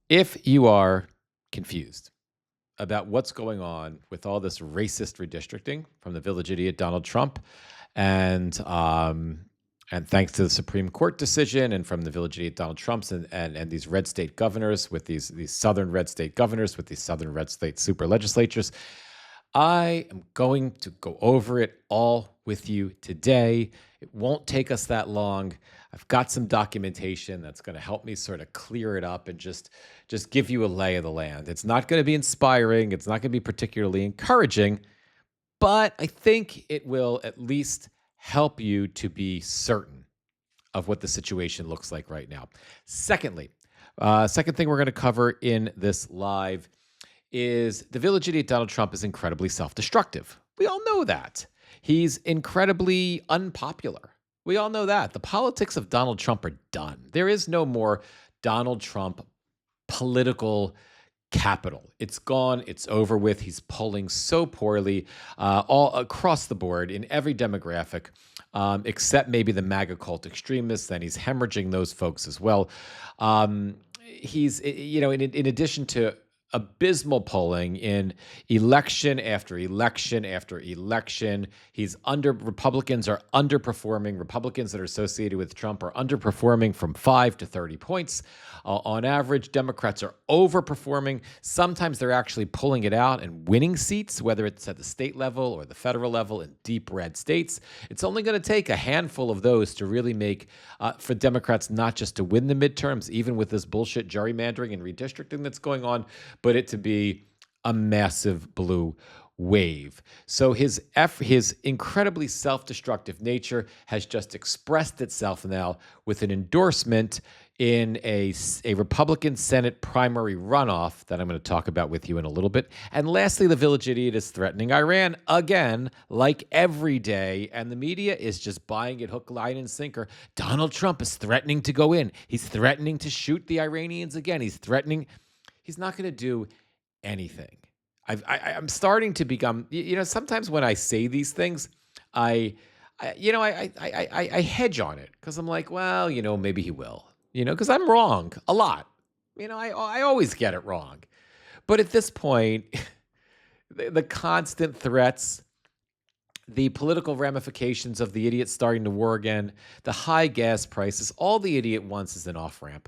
If you are confused about what's going on with all this racist redistricting from the village idiot Donald Trump, and and thanks to the Supreme Court decision, and from the village idiot Donald Trump's and these red state governors with these southern red state governors with these southern red state super legislatures, I am going to go over it all with you today. It won't take us that long. I've got some documentation that's going to help me sort of clear it up and just give you a lay of the land. It's not going to be inspiring, it's not going to be particularly encouraging, but I think it will at least help you to be certain of what the situation looks like right now. Secondly, second thing we're going to cover in this live is the village idiot Donald Trump is incredibly self-destructive. We all know that. He's incredibly unpopular. We all know that. The politics of Donald Trump are done. There is no more Donald Trump political capital. It's gone. It's over with. He's polling so poorly all across the board in every demographic, except maybe the MAGA cult extremists. Then he's hemorrhaging those folks as well. He's, in addition to abysmal polling in election after election after election. Republicans are underperforming. Republicans that are associated with Trump are underperforming from 5 to 30 points. On average, Democrats are overperforming. Sometimes they're actually pulling it out and winning seats, whether it's at the state level or the federal level in deep red states. It's only going to take a handful of those to really make, for Democrats not just to win the midterms, even with this bullshit gerrymandering and redistricting that's going on, but it to be a massive blue wave. So his incredibly self-destructive nature has just expressed itself now with an endorsement in a Republican Senate primary runoff that I'm going to talk about with you in a little bit. And lastly, the village idiot is threatening Iran again, like every day. And the media is just buying it hook, line, and sinker. Donald Trump is threatening to go in. He's threatening to shoot the Iranians again. He's not going to do anything. I'm starting to become, sometimes when I say these things, I hedge on it because I'm like, well, maybe he will, because I'm wrong a lot. I always get it wrong. But at this point, the constant threats, the political ramifications of the idiot starting to war again, the high gas prices, all the idiot wants is an off-ramp.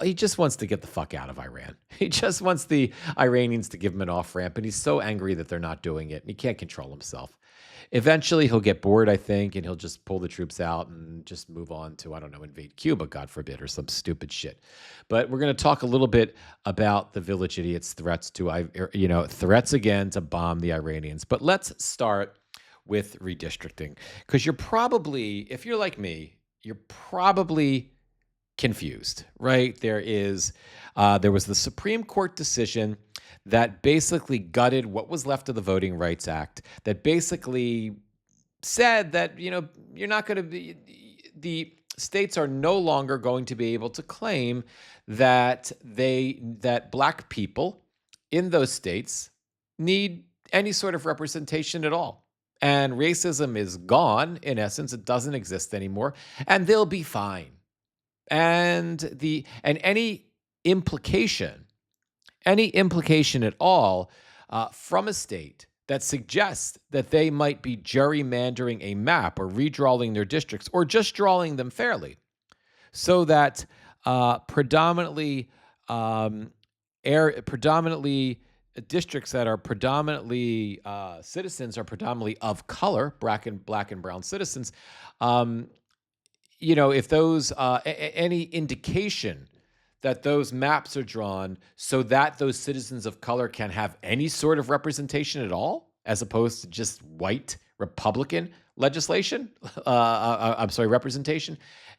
He just wants to get the fuck out of Iran. He just wants the Iranians to give him an off-ramp, and he's so angry that they're not doing it, and he can't control himself. Eventually, he'll get bored, I think, and he'll just pull the troops out and just move on to, I don't know, invade Cuba, God forbid, or some stupid shit. But we're going to talk a little bit about the village idiot's threats threats again to bomb the Iranians. But let's start with redistricting, because if you're like me, you're probably confused, right? There was the Supreme Court decision that basically gutted what was left of the Voting Rights Act, that basically said that, you're not going to be, the states are no longer going to be able to claim that black people in those states need any sort of representation at all. And racism is gone. In essence, it doesn't exist anymore, and they'll be fine. And any implication at all from a state that suggests that they might be gerrymandering a map or redrawing their districts or just drawing them fairly, so that predominantly districts that are predominantly citizens are predominantly of color, black and brown citizens. If those any indication that those maps are drawn so that those citizens of color can have any sort of representation at all, as opposed to just white Republican representation,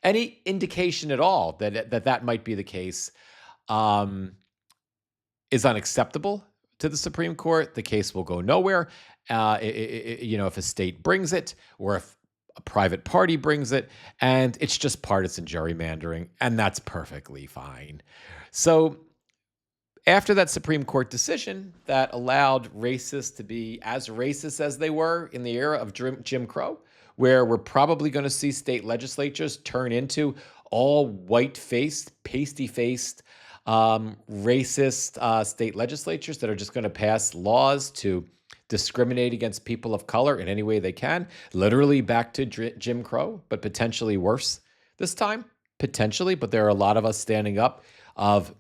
any indication at all that might be the case is unacceptable to the Supreme Court. The case will go nowhere. If a state brings it, or if a private party brings it, and it's just partisan gerrymandering, and that's perfectly fine. So after that Supreme Court decision that allowed racists to be as racist as they were in the era of Jim Crow, where we're probably going to see state legislatures turn into all white-faced, pasty-faced racist state legislatures that are just going to pass laws to discriminate against people of color in any way they can, literally back to Jim Crow, but potentially worse this time, potentially. But there are a lot of us standing up of,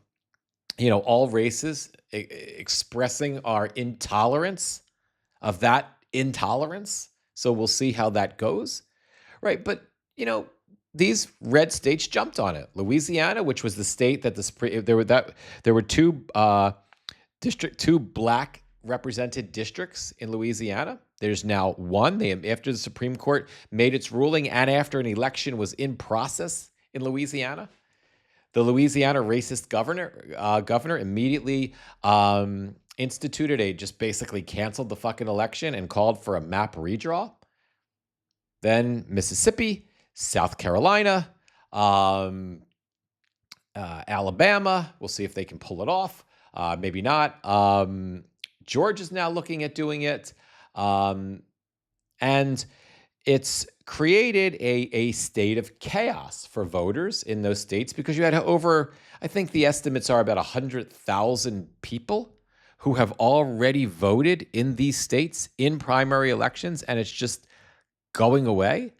all races expressing our intolerance of that intolerance. So we'll see how that goes. Right. But, these red states jumped on it. Louisiana, which was the state that there were two black represented districts in Louisiana. There's now one. After the Supreme Court made its ruling and after an election was in process in Louisiana, the Louisiana racist governor immediately just basically canceled the fucking election and called for a map redraw. Then Mississippi, South Carolina, Alabama. We'll see if they can pull it off. Maybe not. Georgia's now looking at doing it. And it's created a state of chaos for voters in those states because you had I think the estimates are about 100,000 people who have already voted in these states in primary elections, and it's just going away.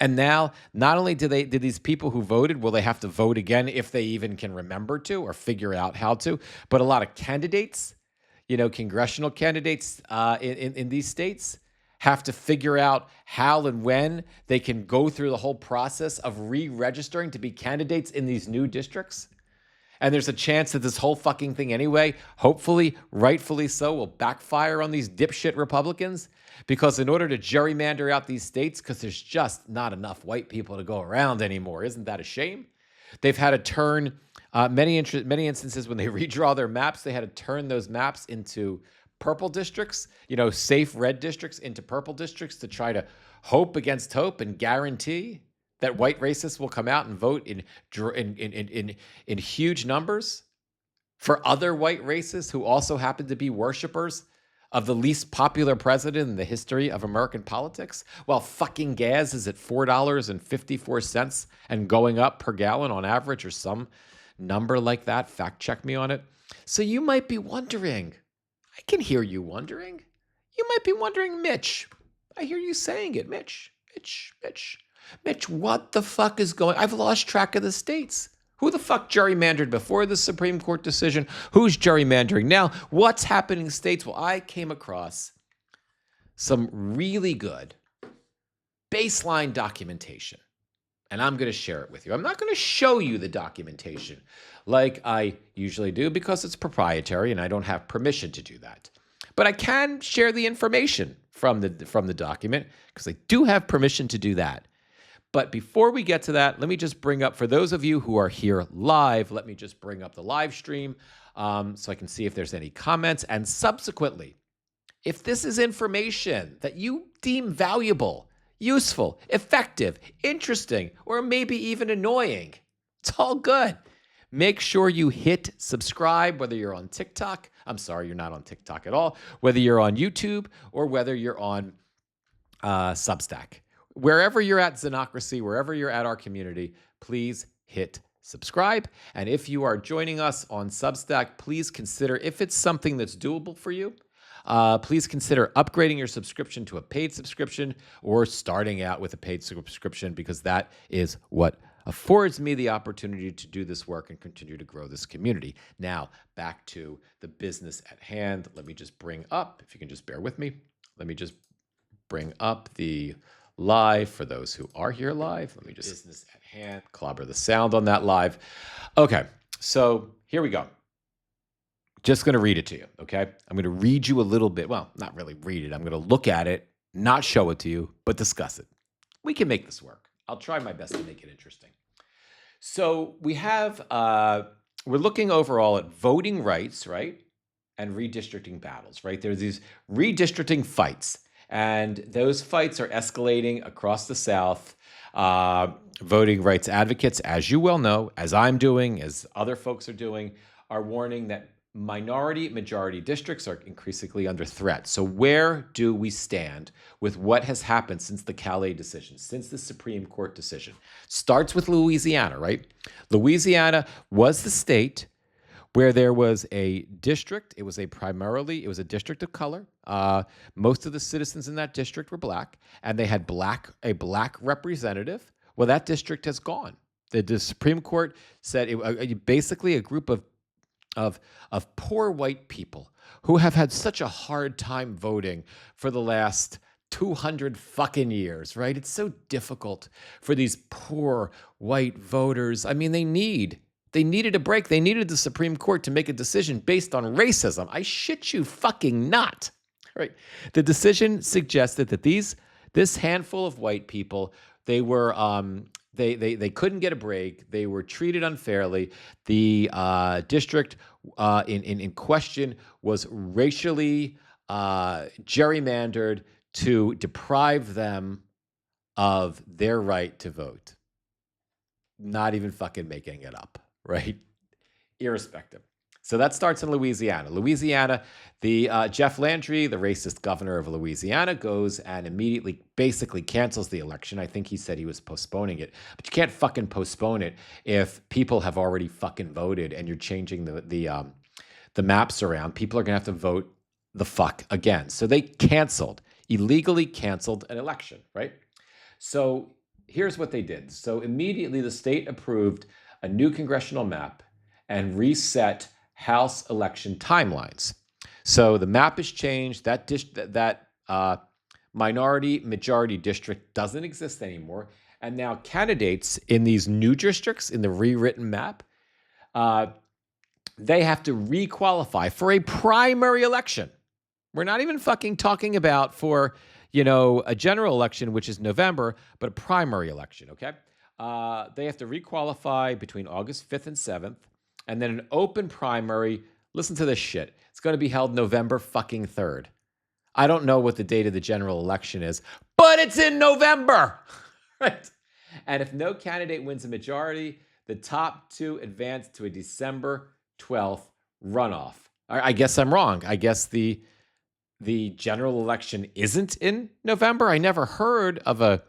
And now, not only did these people who voted, will they have to vote again if they even can remember to or figure out how to, but a lot of candidates, congressional candidates in these states have to figure out how and when they can go through the whole process of re-registering to be candidates in these new districts. And there's a chance that this whole fucking thing anyway, hopefully, rightfully so, will backfire on these dipshit Republicans. Because in order to gerrymander out these states, because there's just not enough white people to go around anymore, isn't that a shame? They've had to turn, many instances when they redraw their maps, they had to turn those maps into purple districts, safe red districts into purple districts to try to hope against hope and guarantee that white racists will come out and vote in huge numbers for other white racists who also happen to be worshipers of the least popular president in the history of American politics, while fucking gas is at $4.54 and going up per gallon on average or some number like that. Fact check me on it. So you might be wondering, I can hear you wondering. You might be wondering, Mitch, I hear you saying it, Mitch, what the fuck is going on? I've lost track of the states. Who the fuck gerrymandered before the Supreme Court decision? Who's gerrymandering now? What's happening in states? Well, I came across some really good baseline documentation, and I'm going to share it with you. I'm not going to show you the documentation like I usually do because it's proprietary and I don't have permission to do that. But I can share the information from the document because I do have permission to do that. But before we get to that, let me just bring up, for those of you who are here live, let me just bring up the live stream so I can see if there's any comments. And subsequently, if this is information that you deem valuable, useful, effective, interesting, or maybe even annoying, it's all good. Make sure you hit subscribe, whether you're on TikTok. I'm sorry, you're not on TikTok at all. Whether you're on YouTube or whether you're on Substack. Wherever you're at Xenocracy, wherever you're at our community, please hit subscribe. And if you are joining us on Substack, please consider, if it's something that's doable for you, please consider upgrading your subscription to a paid subscription or starting out with a paid subscription, because that is what affords me the opportunity to do this work and continue to grow this community. Now, back to the business at hand. Let me just bring up, if you can just bear with me, let me just bring up the live for those who are here live. Let me just business at hand, clobber the sound on that live. Okay, so here we go. Just going to read it to you, okay? I'm going to read you a little bit. Well, not really read it. I'm going to look at it, not show it to you, but discuss it. We can make this work. I'll try my best to make it interesting. So we have, we're looking overall at voting rights, right? And redistricting battles, right? There's these redistricting fights. And those fights are escalating across the South. Voting rights advocates, as you well know, as I'm doing, as other folks are doing, are warning that majority districts are increasingly under threat. So where do we stand with what has happened since the Calais decision, since the Supreme Court decision? Starts with Louisiana, right? Louisiana was the state where there was a district. It was a district of color. Most of the citizens in that district were black, and they had a black representative. Well, that district has gone. The Supreme Court said basically a group of poor white people who have had such a hard time voting for the last 200 fucking years, right? It's so difficult for these poor white voters. I mean, they needed a break. They needed the Supreme Court to make a decision based on racism. I shit you fucking not. Right? The decision suggested that this handful of white people, they were they couldn't get a break. They were treated unfairly. The district in question was racially gerrymandered to deprive them of their right to vote. Not even fucking making it up, right? Irrespective. So that starts in Louisiana. Louisiana, the Jeff Landry, the racist governor of Louisiana, goes and immediately basically cancels the election. I think he said he was postponing it, but you can't fucking postpone it if people have already fucking voted and you're changing the maps around. People are gonna have to vote the fuck again. So they illegally canceled an election, right? So here's what they did. So immediately the state approved a new congressional map and reset House election timelines. So the map is changed. That minority majority district doesn't exist anymore. And now candidates in these new districts in the rewritten map, they have to requalify for a primary election. We're not even fucking talking about for, a general election, which is November, but a primary election, okay? They have to requalify between August 5th and 7th. And then an open primary, listen to this shit. It's going to be held November fucking 3rd. I don't know what the date of the general election is, but it's in November, right? And if no candidate wins a majority, the top two advance to a December 12th runoff. I guess I'm wrong. I guess the general election isn't in November. I never heard of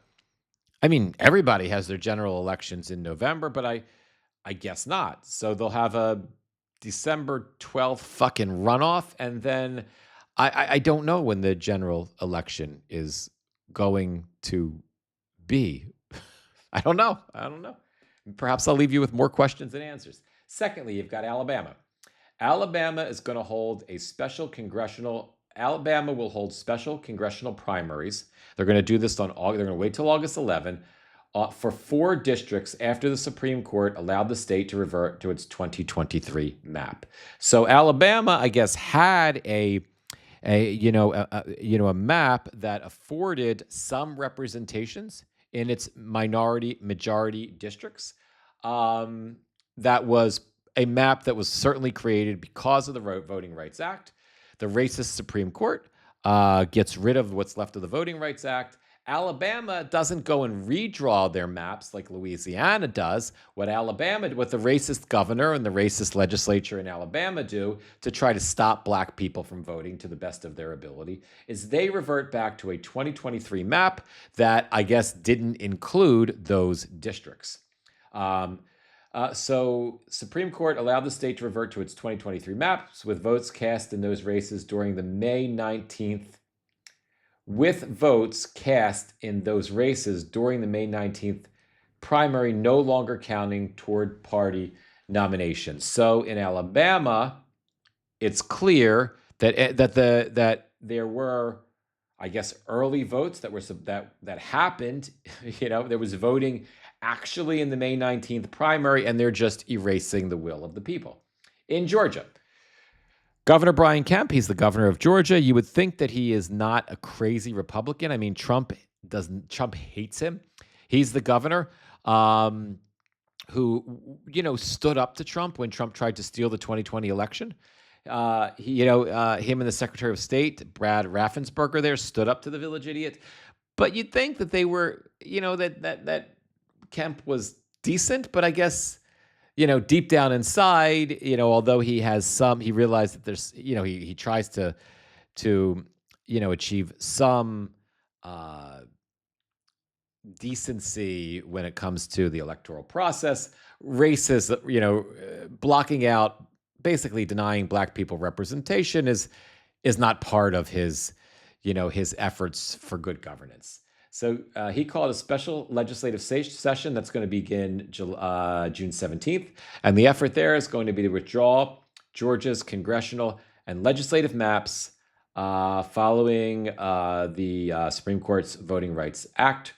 everybody has their general elections in November, but I guess not. So they'll have a December 12th fucking runoff. And then I don't know when the general election is going to be. I don't know. Perhaps I'll leave you with more questions than answers. Secondly, you've got Alabama. Alabama will hold special congressional primaries. They're going to do this they're going to wait till August 11. For 4 districts after the Supreme Court allowed the state to revert to its 2023 map. So Alabama, I guess, had a map that afforded some representations in its minority majority districts. That was a map that was certainly created because of the Voting Rights Act. The racist Supreme Court gets rid of what's left of the Voting Rights Act. Alabama doesn't go and redraw their maps like Louisiana does. What the racist governor and the racist legislature in Alabama do to try to stop black people from voting to the best of their ability is they revert back to a 2023 map that I guess didn't include those districts. So Supreme Court allowed the state to revert to its 2023 maps with votes cast in those races during the May 19th primary no longer counting toward party nominations. So in Alabama, it's clear that there were, I guess, early votes that happened. There was voting actually in the May 19th primary, and they're just erasing the will of the people. In Georgia, Governor Brian Kemp, he's the governor of Georgia. You would think that he is not a crazy Republican. I mean, Trump hates him. He's the governor who, stood up to Trump when Trump tried to steal the 2020 election. Him and the Secretary of State, Brad Raffensperger there, stood up to the village idiot. But you'd think that they were, that Kemp was decent, but I guess, deep down inside, although he realized that there's, he tries to achieve some decency when it comes to the electoral process. Racist, blocking out basically denying black people representation is not part of his, his efforts for good governance. So he called a special legislative session that's going to begin June 17th. And the effort there is going to be to withdraw Georgia's congressional and legislative maps following the Supreme Court's Voting Rights Act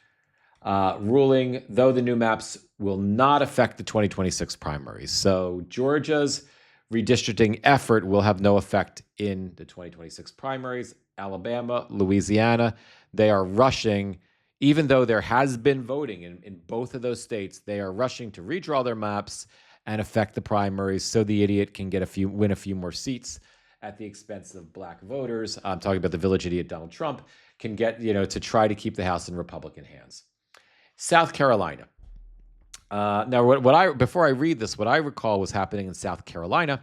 ruling, though the new maps will not affect the 2026 primaries. So Georgia's redistricting effort will have no effect in the 2026 primaries. Alabama, Louisiana, they are rushing, even though there has been voting in both of those states, they are rushing to redraw their maps and affect the primaries so the idiot can win a few more seats at the expense of black voters. I'm talking about the village idiot Donald Trump can get, to try to keep the House in Republican hands. South Carolina. Now, before I read this, what I recall was happening in South Carolina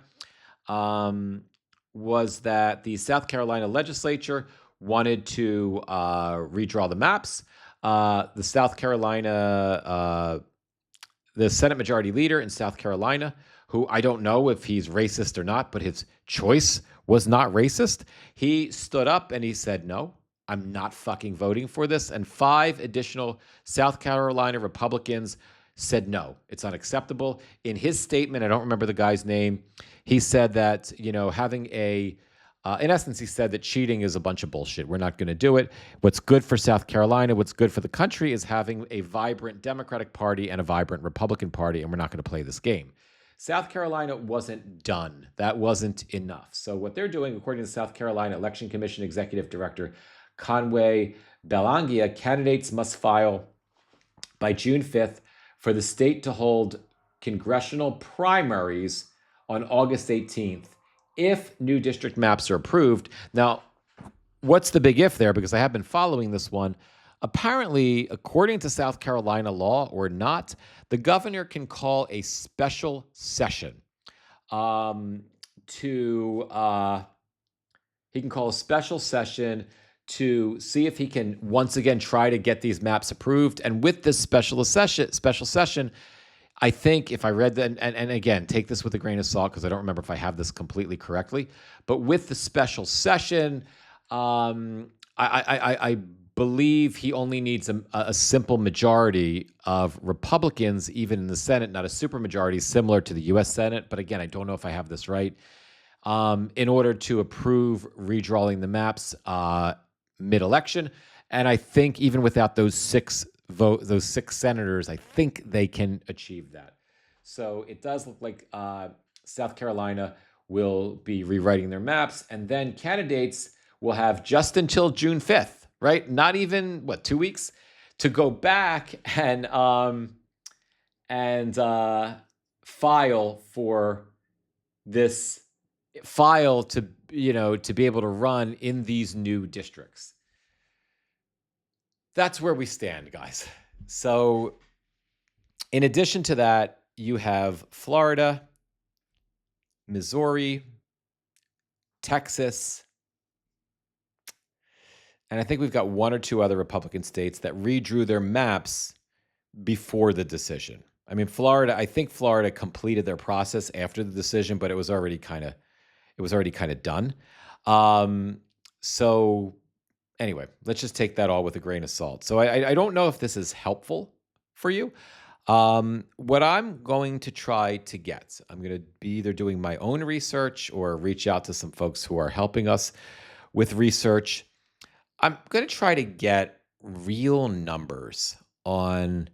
was that the South Carolina legislature wanted to redraw the maps. The Senate Majority Leader in South Carolina, who I don't know if he's racist or not, but his choice was not racist. He stood up and he said, no, I'm not fucking voting for this. And 5 additional South Carolina Republicans said, no, it's unacceptable. In his statement, I don't remember the guy's name, he said that, in essence, he said that cheating is a bunch of bullshit. We're not going to do it. What's good for South Carolina, what's good for the country is having a vibrant Democratic Party and a vibrant Republican Party, and we're not going to play this game. South Carolina wasn't done. That wasn't enough. So what they're doing, according to the South Carolina Election Commission Executive Director Conway Belangia, candidates must file by June 5th for the state to hold congressional primaries on August 18th if new district maps are approved. Now, what's the big if there? Because I have been following this one. Apparently, according to South Carolina law or not, the governor can call a special session to see if he can once again try to get these maps approved. And with this special session, I think if I read that, and again, take this with a grain of salt because I don't remember if I have this completely correctly, but with the special session, I believe he only needs a simple majority of Republicans, even in the Senate, not a supermajority similar to the U.S. Senate. But again, I don't know if I have this right. In order to approve redrawing the maps mid-election, and I think even without those 6 senators, I think they can achieve that. So it does look like South Carolina will be rewriting their maps, and then candidates will have just until June 5th, right? Not even 2 weeks to go back and file to be able to run in these new districts. That's where we stand, guys. So in addition to that, you have Florida, Missouri, Texas, and I think we've got 1 or 2 other Republican states that redrew their maps before the decision. I mean, I think Florida completed their process after the decision, but it was already kind of done. So anyway, let's just take that all with a grain of salt. So I don't know if this is helpful for you. What I'm going to try to get, I'm going to be either doing my own research or reach out to some folks who are helping us with research. I'm going to try to get real numbers on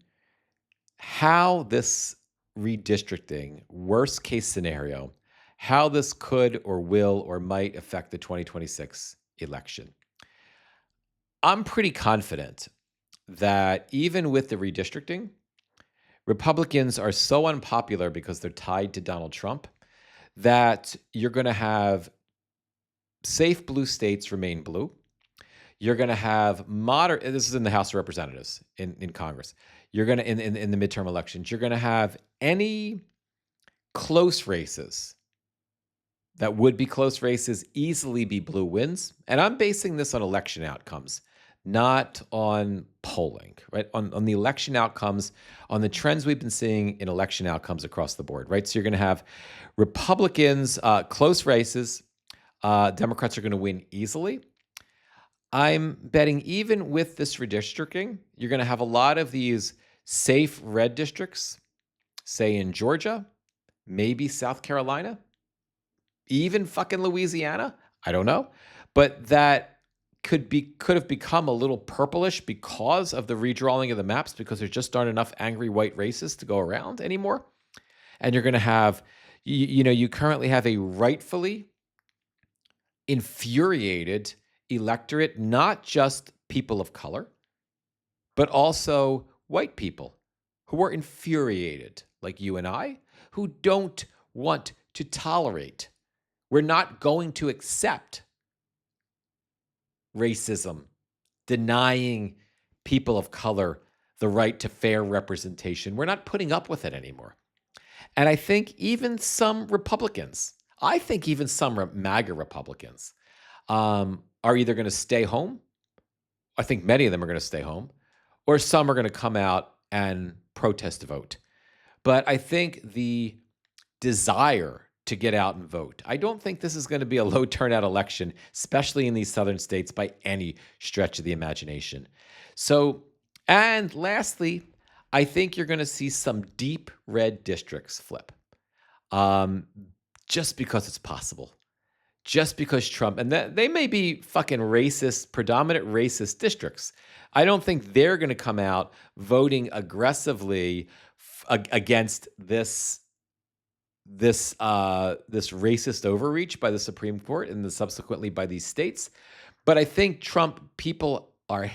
how this redistricting, worst case scenario, how this could or will or might affect the 2026 election. I'm pretty confident that even with the redistricting, Republicans are so unpopular because they're tied to Donald Trump that you're going to have safe blue states remain blue. You're going to have this is in the House of Representatives in Congress. You're going to, in the midterm elections, you're going to have any close races that would be close races easily be blue wins. And I'm basing this on election outcomes, not on polling, right? On the election outcomes, on the trends we've been seeing in election outcomes across the board, right? So you're going to have Republicans, close races. Democrats are going to win easily. I'm betting even with this redistricting, you're going to have a lot of these safe red districts, say in Georgia, maybe South Carolina, even fucking Louisiana. I don't know. But that could have become a little purplish because of the redrawing of the maps, because there just aren't enough angry white racists to go around anymore. And you're going to have, you currently have a rightfully infuriated electorate, not just people of color, but also white people who are infuriated, like you and I, who don't want to tolerate. We're not going to accept racism, denying people of color the right to fair representation. We're not putting up with it anymore. And I think even some Republicans, I think even some MAGA Republicans are either going to stay home. I think many of them are going to stay home, or some are going to come out and protest the vote. But I think the desire to get out and vote, I don't think this is going to be a low turnout election, especially in these southern states by any stretch of the imagination. So, and lastly, I think you're going to see some deep red districts flip, just because it's possible. Just because Trump, and they may be fucking racist, predominant racist districts. I don't think they're going to come out voting aggressively against this racist overreach by the Supreme Court and then subsequently by these states. But I think Trump people are,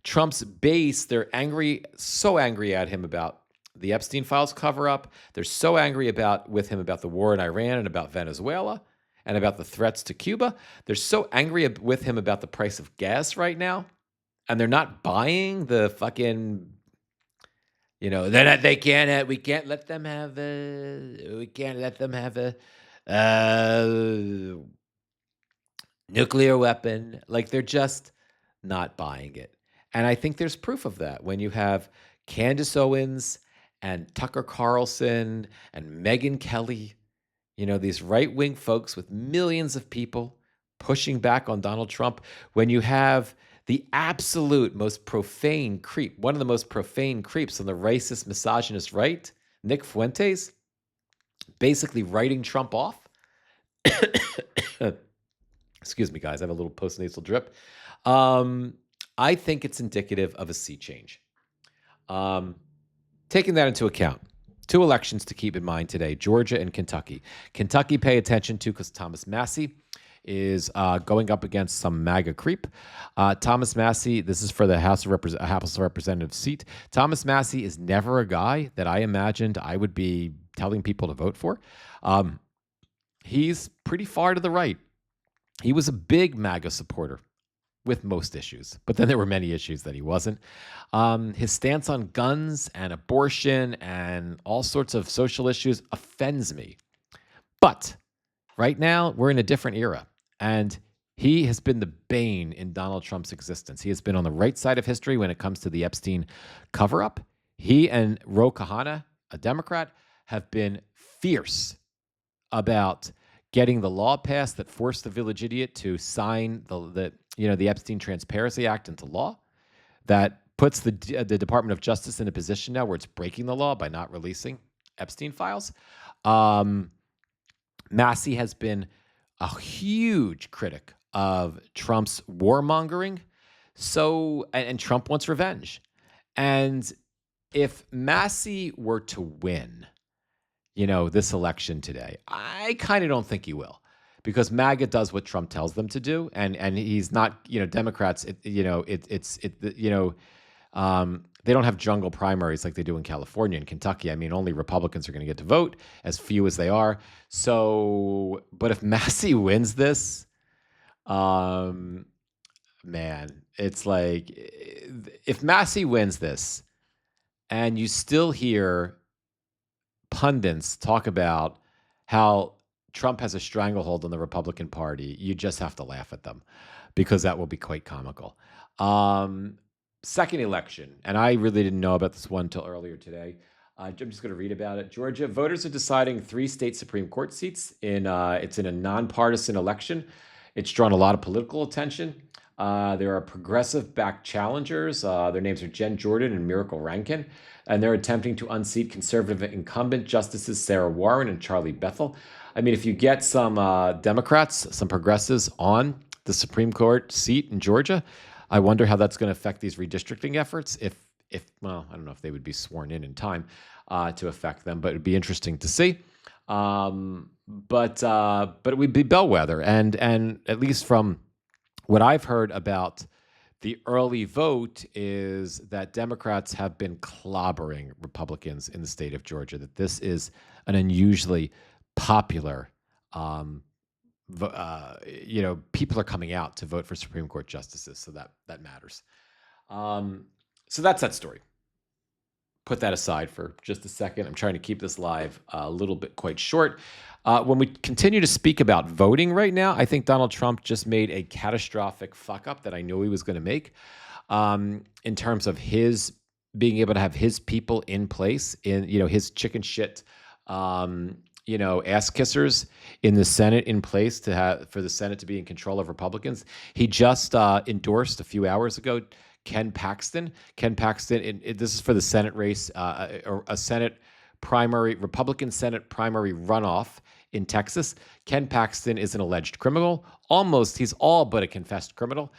Trump's base, they're angry, so angry at him about the Epstein files cover up. They're so angry with him about the war in Iran and about Venezuela and about the threats to Cuba. They're so angry with him about the price of gas right now. And they're not buying the fucking, we can't let them have a nuclear weapon. Like, they're just not buying it. And I think there's proof of that when you have Candace Owens and Tucker Carlson and Megyn Kelly, these right-wing folks with millions of people pushing back on Donald Trump. When you have the absolute most profane creep, one of the most profane creeps on the racist, misogynist right, Nick Fuentes, basically writing Trump off. Excuse me, guys. I have a little postnasal drip. I think it's indicative of a sea change. Taking that into account, two elections to keep in mind today, Georgia and Kentucky. Kentucky, pay attention to, because Thomas Massie is going up against some MAGA creep. Thomas Massie, this is for the House of Representatives seat. Thomas Massie is never a guy that I imagined I would be telling people to vote for. He's pretty far to the right. He was a big MAGA supporter with most issues, but then there were many issues that he wasn't. His stance on guns and abortion and all sorts of social issues offends me. But right now, we're in a different era, and he has been the bane in Donald Trump's existence. He has been on the right side of history when it comes to the Epstein cover-up. He and Ro Khanna, a Democrat, have been fierce about getting the law passed that forced the village idiot to sign the Epstein Transparency Act into law, that puts the Department of Justice in a position now where it's breaking the law by not releasing Epstein files. Massie has been a huge critic of Trump's warmongering. And Trump wants revenge. And if Massie were to win, this election today, I kind of don't think he will, because MAGA does what Trump tells them to do, and he's not. Democrats, they don't have jungle primaries like they do in California and Kentucky. I mean, only Republicans are going to get to vote, as few as they are. So, but if Massie wins this, man, it's like, if Massie wins this, and you still hear pundits talk about how Trump has a stranglehold on the Republican Party, you just have to laugh at them because that will be quite comical. Um, Second election, and I really didn't know about this one until earlier today. I'm just going to read about it. Georgia voters are deciding 3 state Supreme Court seats. It's in a nonpartisan election. It's drawn a lot of political attention. There are progressive-backed challengers. Their names are Jen Jordan and Miracle Rankin, and they're attempting to unseat conservative incumbent justices Sarah Warren and Charlie Bethel. I mean, if you get some Democrats, some progressives on the Supreme Court seat in Georgia, I wonder how that's going to affect these redistricting efforts. If well, I don't know if they would be sworn in time to affect them, but it'd be interesting to see. But it would be bellwether, and at least from what I've heard about the early vote is that Democrats have been clobbering Republicans in the state of Georgia. That this is an unusually popular. People are coming out to vote for Supreme Court justices, so that matters. So that's that story. Put that aside for just a second. I'm trying to keep this live a little bit quite short. When we continue to speak about voting right now, I think Donald Trump just made a catastrophic fuck up that I knew he was going to make in terms of his being able to have his people in place in his chicken shit ass kissers in the Senate in place for the Senate to be in control of Republicans. He just endorsed a few hours ago Ken Paxton. This is for the Senate race, or a Republican Senate primary runoff in Texas. Ken Paxton is an alleged criminal. He's all but a confessed criminal.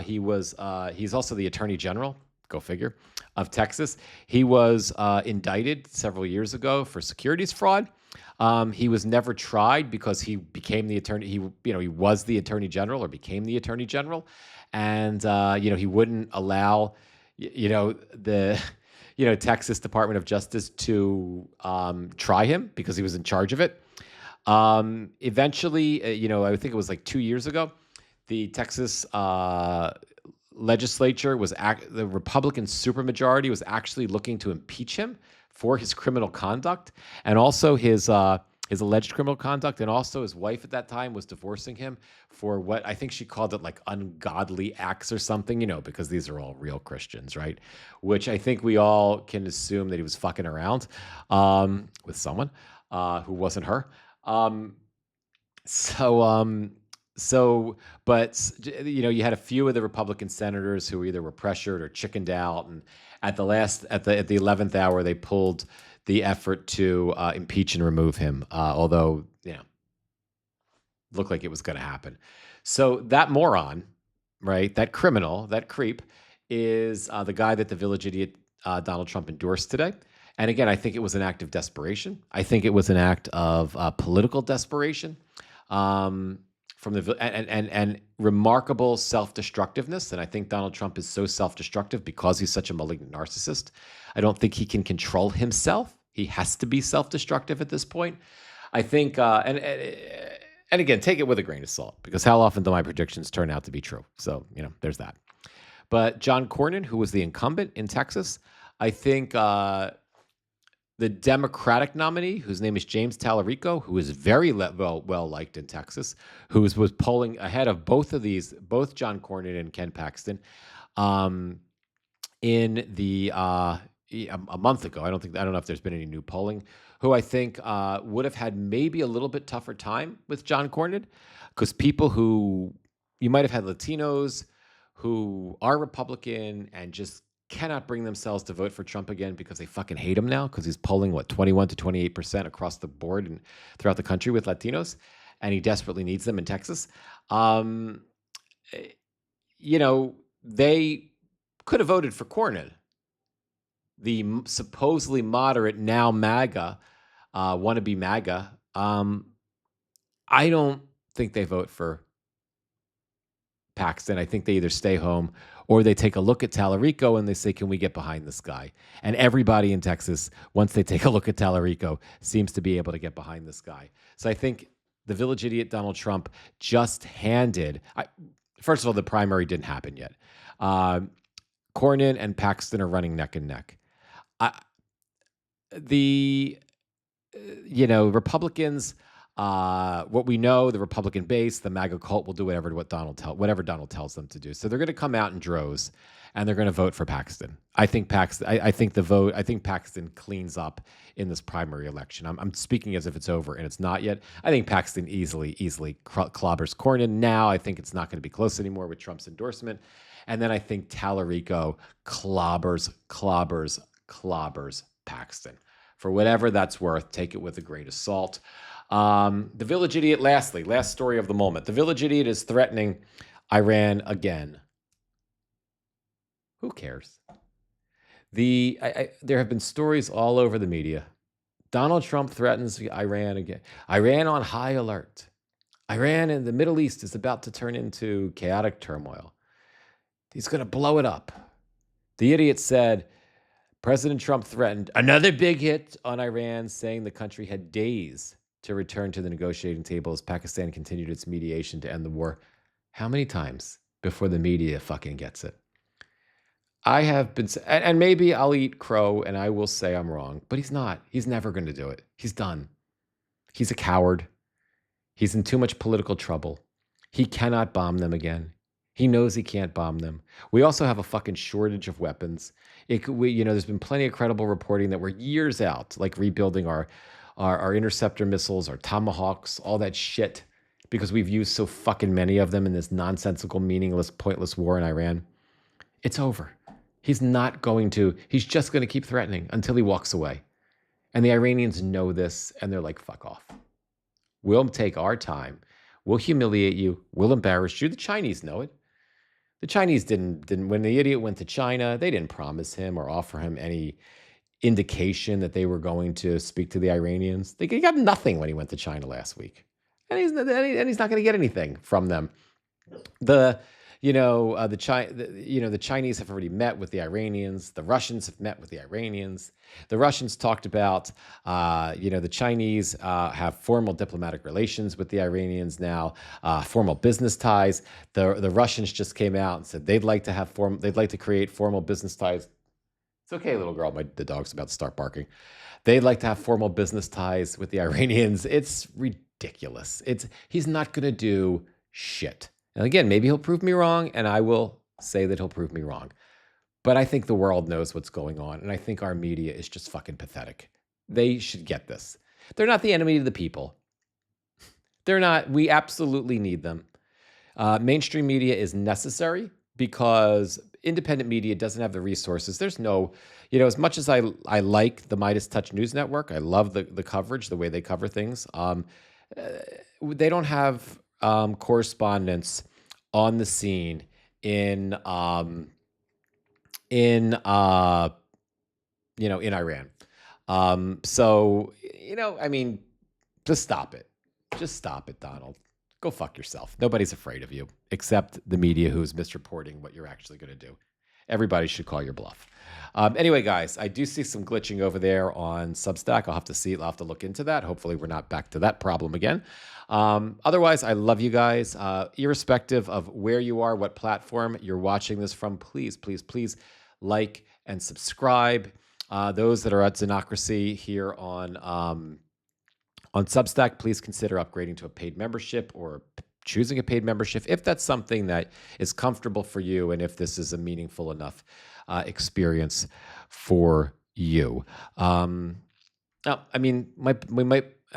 He's also the Attorney General, go figure, of Texas. He was indicted several years ago for securities fraud. He was never tried because he became the attorney. He was the Attorney General or became the Attorney General, and he wouldn't allow the Texas Department of Justice to try him because he was in charge of it. Eventually, I think it was like 2 years ago, the Texas legislature the Republican supermajority was actually looking to impeach him for his criminal conduct and also his alleged criminal conduct, and also his wife at that time was divorcing him for what I think she called it like ungodly acts or something, because these are all real Christians, right? Which I think we all can assume that he was fucking around with someone who wasn't her. But you had a few of the Republican senators who either were pressured or chickened out, and at the 11th hour, they pulled the effort to impeach and remove him, although looked like it was going to happen. So that moron, right, that criminal, that creep, is the guy that the village idiot Donald Trump endorsed today. And again, I think it was an act of desperation. I think it was an act of political desperation. From the and remarkable self-destructiveness. And I think Donald Trump is so self-destructive because he's such a malignant narcissist. I don't think he can control himself. He has to be self-destructive at this point. I think, and again, take it with a grain of salt, because how often do my predictions turn out to be true? So, there's that. But John Cornyn, who was the incumbent in Texas, I think the Democratic nominee, whose name is James Tallarico, who is very well liked in Texas, who was polling ahead of both John Cornyn and Ken Paxton, in the a month ago. I don't know if there's been any new polling. Who I think would have had maybe a little bit tougher time with John Cornyn, because people who you might have had Latinos who are Republican and just cannot bring themselves to vote for Trump again because they fucking hate him now, because he's polling 21 to 28% across the board and throughout the country with Latinos, and he desperately needs them in Texas. They could have voted for Cornyn, the supposedly moderate, now MAGA, wannabe MAGA. I don't think they vote for Paxton. I think they either stay home or they take a look at Tallarico and they say, can we get behind this guy? And everybody in Texas, once they take a look at Tallarico, seems to be able to get behind this guy. So I think the village idiot Donald Trump just handed, first of all, the primary didn't happen yet. Cornyn and Paxton are running neck and neck. Republicans, What we know, the Republican base, the MAGA cult will do whatever Donald tells them to do. So they're going to come out in droves, and they're going to vote for Paxton. I think Paxton cleans up in this primary election. I'm speaking as if it's over, and it's not yet. I think Paxton easily clobbers Cornyn. Now I think it's not going to be close anymore with Trump's endorsement. And then I think Tallarico clobbers Paxton. For whatever that's worth, take it with a grain of salt. The Village Idiot, lastly, last story of the moment. The Village Idiot is threatening Iran again. Who cares? There have been stories all over the media. Donald Trump threatens Iran again. Iran on high alert. Iran in the Middle East is about to turn into chaotic turmoil. He's going to blow it up. The idiot said, President Trump threatened another big hit on Iran, saying the country had days to return to the negotiating table as Pakistan continued its mediation to end the war. How many times before the media fucking gets it? I have been, and maybe I'll eat crow and I will say I'm wrong, but he's not. He's never going to do it. He's done. He's a coward. He's in too much political trouble. He cannot bomb them again. He knows he can't bomb them. We also have a fucking shortage of weapons. There's been plenty of credible reporting that we're years out, like rebuilding our interceptor missiles, our Tomahawks, all that shit, because we've used so fucking many of them in this nonsensical, meaningless, pointless war in Iran. It's over. He's just going to keep threatening until he walks away. And the Iranians know this, and they're like, fuck off. We'll take our time. We'll humiliate you. We'll embarrass you. The Chinese know it. The Chinese didn't, when the idiot went to China, they didn't promise him or offer him any indication that they were going to speak to the Iranians. They got nothing when he went to China last week. And he's not going to get anything from them. The Chinese have already met with the Iranians. The Russians have met with the Iranians. The Russians talked about, the Chinese have formal diplomatic relations with the Iranians now, formal business ties. The Russians just came out and said they'd like to create formal business ties. It's okay, little girl. The dog's about to start barking. They'd like to have formal business ties with the Iranians. It's ridiculous. He's not going to do shit. And again, maybe he'll prove me wrong, and I will say that he'll prove me wrong. But I think the world knows what's going on, and I think our media is just fucking pathetic. They should get this. They're not the enemy of the people. They're not. We absolutely need them. Mainstream media is necessary because independent media doesn't have the resources. There's no, as much as I like the Midas Touch News Network, I love the coverage, the way they cover things. They don't have correspondents on the scene in Iran. Just stop it. Just stop it, Donald. Go fuck yourself. Nobody's afraid of you except the media who's misreporting what you're actually going to do. Everybody should call your bluff. Anyway, guys, I do see some glitching over there on Substack. I'll have to see. I'll have to look into that. Hopefully, we're not back to that problem again. Otherwise, I love you guys. Irrespective of where you are, what platform you're watching this from, please, please, please like and subscribe. Those that are at Xenocracy here on Substack, please consider upgrading to a paid membership or choosing a paid membership if that's something that is comfortable for you and if this is a meaningful enough experience for you.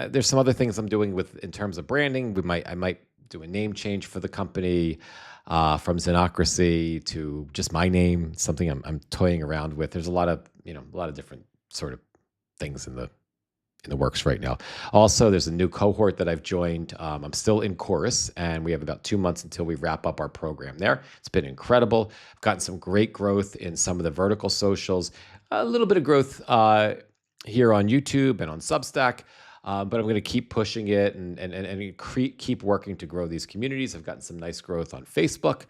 There's some other things I'm doing in terms of branding. I might do a name change for the company from Xenocracy to just my name. Something I'm toying around with. There's a lot of different sort of things in the works right now. Also, there's a new cohort that I've joined. I'm still in chorus, and we have about 2 months until we wrap up our program there. It's been incredible. I've gotten some great growth in some of the vertical socials, a little bit of growth here on YouTube and on Substack, but I'm going to keep pushing it and keep working to grow these communities. I've gotten some nice growth on Facebook.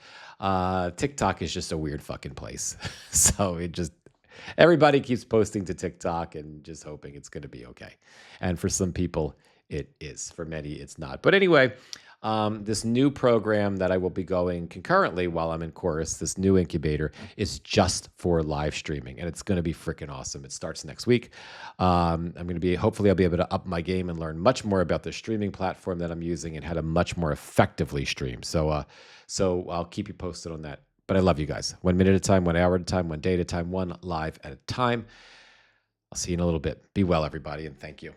TikTok is just a weird fucking place. So everybody keeps posting to TikTok and just hoping it's going to be okay. And for some people, it is. For many, it's not. But anyway, This new program that I will be going concurrently while I'm in chorus, this new incubator, is just for live streaming, and it's going to be freaking awesome. It starts next week. I'm going to be, hopefully, I'll be able to up my game and learn much more about the streaming platform that I'm using and how to much more effectively stream. So I'll keep you posted on that. But I love you guys. 1 minute at a time, 1 hour at a time, 1 day at a time, one live at a time. I'll see you in a little bit. Be well, everybody, and thank you.